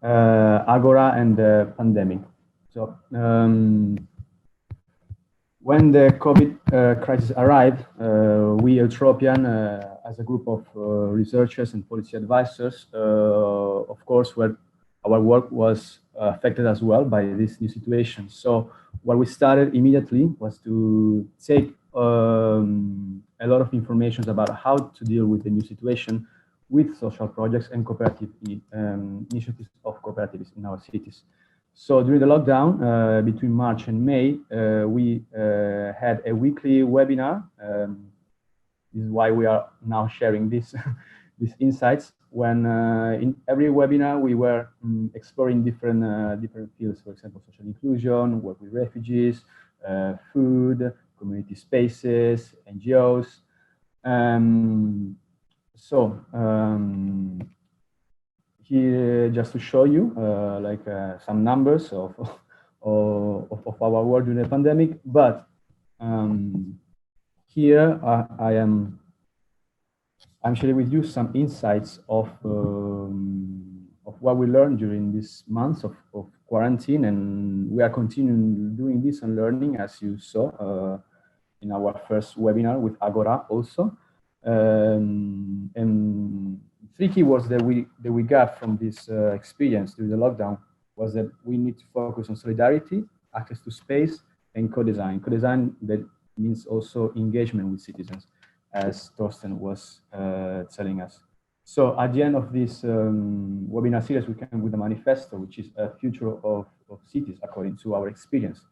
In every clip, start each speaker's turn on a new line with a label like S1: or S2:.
S1: AGORA and the pandemic. So when the COVID crisis arrived, we Eutropian, as a group of researchers and policy advisors, of course, our work was affected as well by this new situation. So what we started immediately was to take a lot of information about how to deal with the new situation with social projects and cooperative initiatives of cooperatives in our cities. So during the lockdown, between March and May, we had a weekly webinar. This is why we are now sharing these insights. When in every webinar, we were exploring different fields, for example, social inclusion, work with refugees, food, community spaces, NGOs. Here, just to show you, some numbers of our work during the pandemic. But here I'm sharing with you some insights of what we learned during these months of quarantine, and we are continuing doing this and learning, as you saw in our first webinar with AGORA also. And three keywords that we got from this experience during the lockdown was that we need to focus on solidarity, access to space, and co-design. Co-design, that means also engagement with citizens, as Torsten was telling us. So at the end of this webinar series, we came with a manifesto, which is a future of cities according to our experience.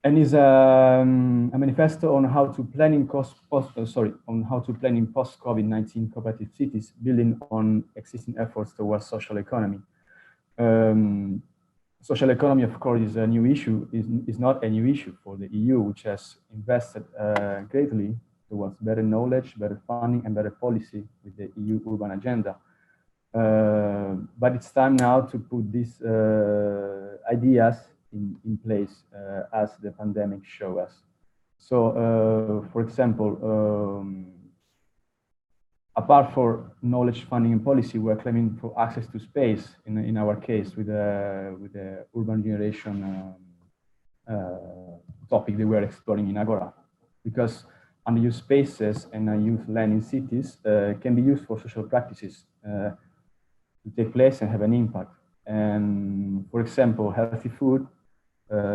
S1: And is a manifesto on how to plan in post-COVID-19 cooperative cities, building on existing efforts towards social economy. Social economy, of course, is a new issue. Is not a new issue for the EU, which has invested greatly towards better knowledge, better funding, and better policy with the EU urban agenda. But it's time now to put these ideas in place as the pandemic shows us. So, for example, apart from knowledge, funding, and policy, we're claiming for access to space in our case with the urban regeneration topic that we're exploring in AGORA, because unused spaces and unused land in cities can be used for social practices to take place and have an impact. And for example, healthy food,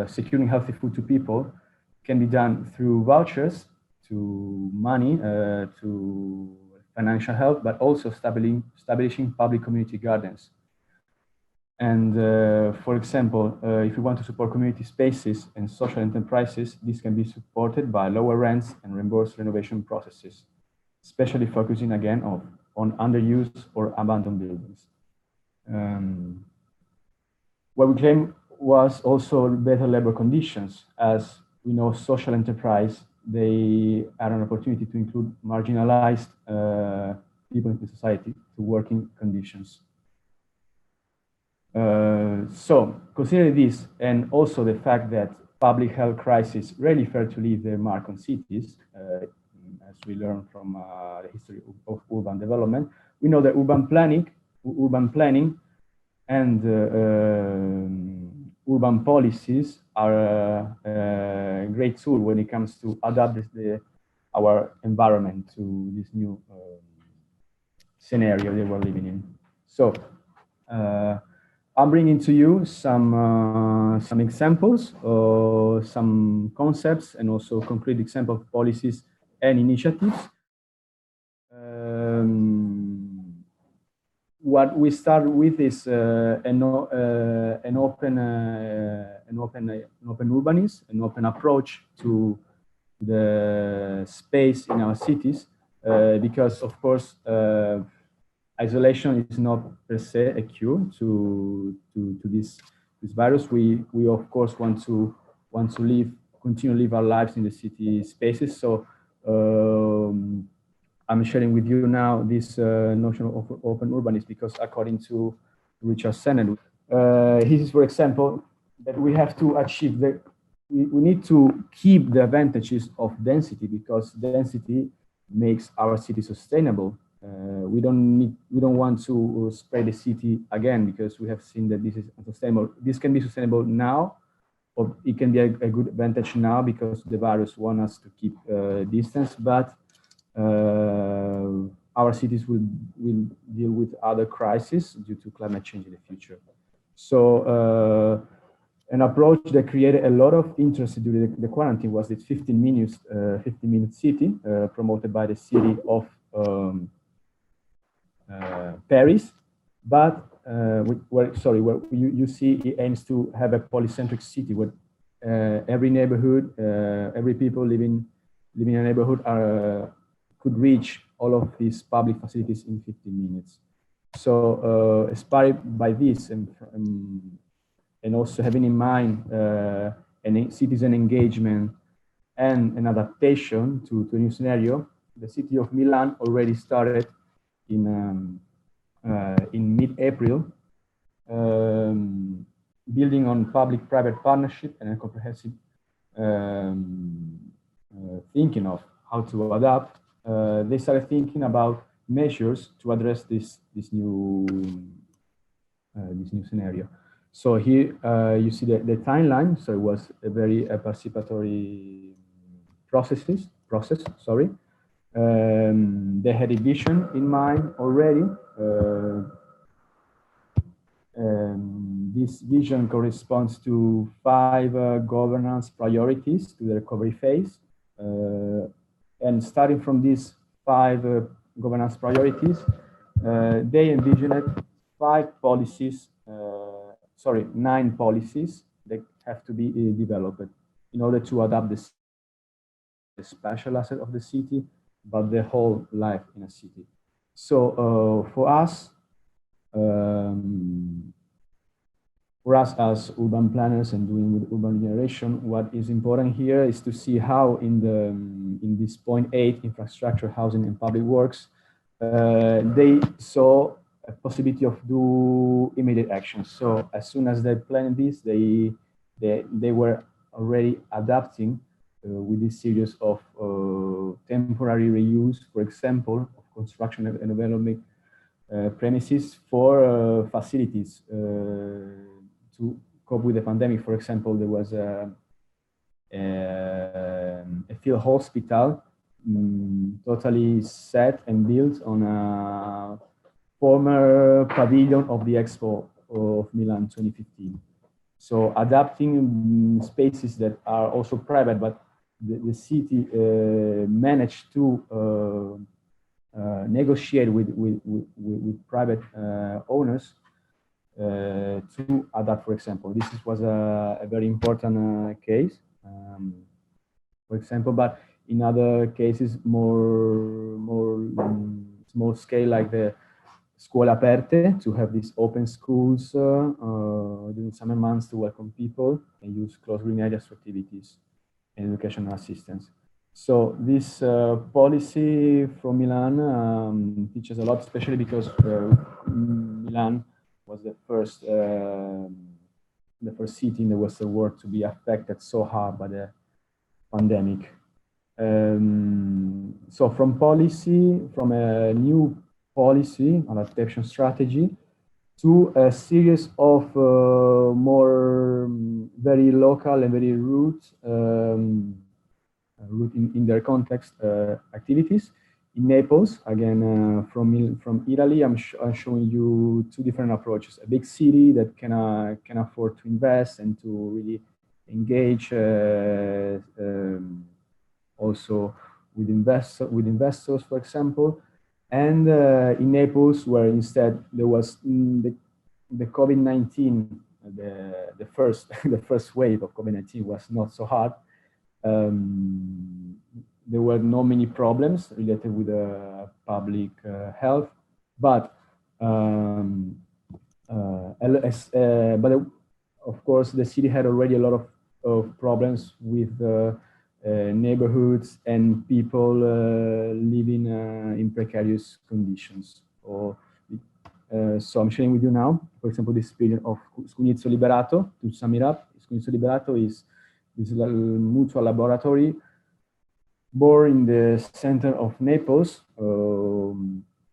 S1: securing healthy food to people can be done through vouchers, to money, to financial help, but also establishing public community gardens. And for example, if you want to support community spaces and social enterprises, this can be supported by lower rents and reimbursed renovation processes, especially focusing again on underused or abandoned buildings. What we claim was also better labor conditions. As we know, social enterprise, they are an opportunity to include marginalized people in society to working conditions. So considering this, and also the fact that public health crises rarely fail to leave their mark on cities, as we learn from the history of urban development, we know that urban planning and urban policies are a great tool when it comes to adapt our environment to this new scenario that we're living in. So I'm bringing to you some examples, some concepts, and also concrete example of policies and initiatives. What we start with is an open urbanism, an open approach to the space in our cities, because of course isolation is not per se a cure to this virus. We of course want to continue to live our lives in the city spaces. So I'm sharing with you now this notion of open urbanism, because according to Richard Sennett, he says, for example, that we have to achieve we need to keep the advantages of density, because density makes our city sustainable. We don't want to spread the city again, because we have seen that this is unsustainable. This can be sustainable now, or it can be a good advantage now because the virus wants us to keep distance, but our cities will deal with other crises due to climate change in the future. So an approach that created a lot of interest during the quarantine was this 15-minute city promoted by the city of Paris, but where you see it aims to have a polycentric city where every neighborhood, every people living in a neighborhood could reach all of these public facilities in 15 minutes. So inspired by this and also having in mind citizen engagement and an adaptation to a new scenario, the city of Milan already started in mid-April, building on public-private partnership and a comprehensive thinking of how to adapt. They started thinking about measures to address this new scenario. So here you see the timeline. So it was a very participatory process. They had a vision in mind already. This vision corresponds to 5 governance priorities to the recovery phase. And starting from these 5 governance priorities, they envisioned 9 policies that have to be developed in order to adapt the special asset of the city, but the whole life in a city. So for us as urban planners and doing with urban regeneration, what is important here is to see how in this point 8, infrastructure, housing, and public works, they saw a possibility of do immediate actions. So as soon as they planned this, they were already adapting with this series of temporary reuse, for example, of construction and development premises for facilities to cope with the pandemic. For example, there was a field hospital totally set and built on a former pavilion of the Expo of Milan 2015. So adapting spaces that are also private, but the city managed to negotiate with private owners to adapt, for example. This was a very important case, for example, but in other cases, more small scale, like the Scuole Aperte, to have these open schools during summer months to welcome people and use closed green areas for activities and educational assistance. So this policy from Milan teaches a lot, especially because Milan was the first city in the Western world to be affected so hard by the pandemic. So from a new policy, adaptation strategy, to a series of more very local and very root in their context activities. In Naples, again, from Italy, I'm showing you 2 different approaches. A big city that can afford to invest and to really engage also with investors, for example. And in Naples, where instead there was the COVID-19, the first wave of COVID-19 was not so hard. There were not many problems related with public health, but of course the city had already a lot of problems with neighborhoods and people living in precarious conditions. So I'm sharing with you now, for example, this experience of Scugnizzo Liberato. To sum it up, Scugnizzo Liberato is this mutual laboratory born in the center of Naples,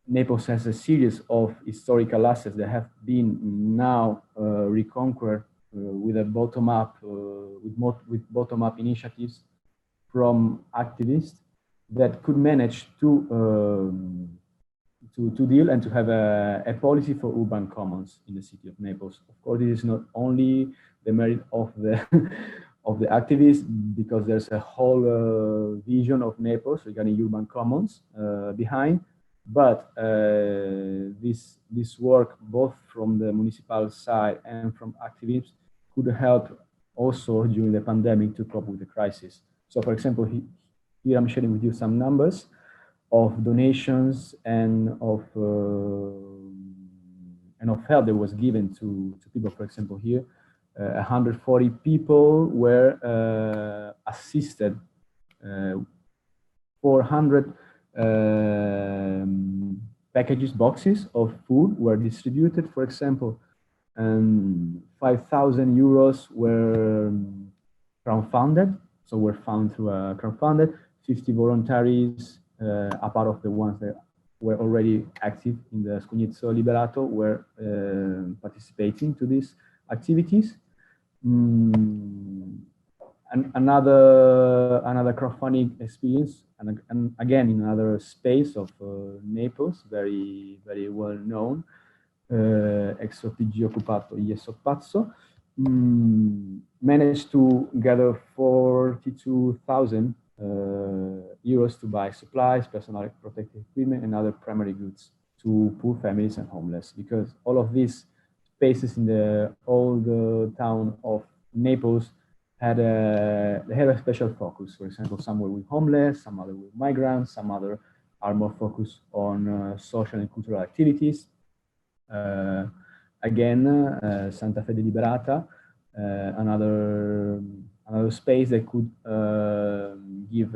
S1: Naples has a series of historical assets that have been now reconquered with a bottom-up, with bottom-up initiatives from activists that could manage to deal and to have a policy for urban commons in the city of Naples. Of course, it is not only the merit of the of the activists, because there's a whole vision of Naples regarding urban commons behind. But this work, both from the municipal side and from activists, could help also during the pandemic to cope with the crisis. So, for example, here I'm sharing with you some numbers of donations and of help that was given to people. For example, here, 140 people were assisted. 400 packages, boxes of food were distributed, for example, and 5,000 euros were crowdfunded. So were found through a crowdfunded. 50 voluntaries, a part of the ones that were already active in the Scugnizzo Liberato, were participating to these activities. And another crowdfunding experience, and again in another space of Naples, very well known, ex OPG Occupato Ieso Pazzo, managed to gather 42,000 euros to buy supplies, personal protective equipment, and other primary goods to poor families and homeless, because all of these spaces in the old town of Naples had a special focus. For example, some were with homeless, some other with migrants, some other are more focused on social and cultural activities. Again, Santa Fe de Liberata, another space that could give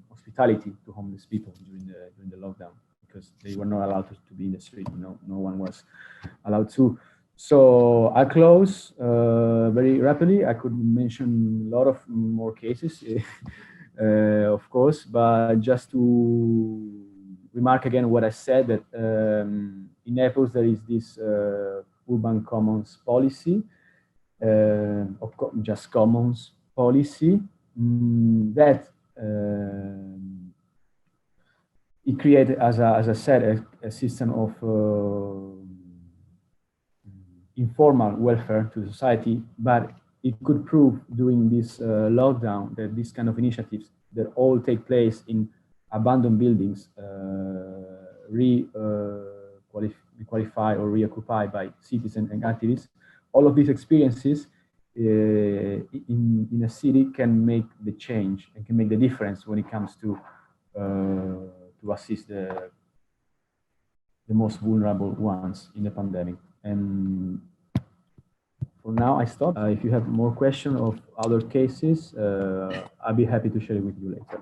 S1: hospitality to homeless people during the lockdown, because they were not allowed to be in the street. No one was allowed to. So I close very rapidly. I could mention a lot of more cases, of course, but just to remark again what I said, that in Naples there is this urban commons policy, just commons policy, that it created, as I said, a system of informal welfare to society, but it could prove during this lockdown that this kind of initiatives that all take place in abandoned buildings, requalified or reoccupied by citizens and activists, all of these experiences in a city can make the change and can make the difference when it comes to assist the most vulnerable ones in the pandemic. And for now, I stop. If you have more questions of other cases, I'll be happy to share it with you later.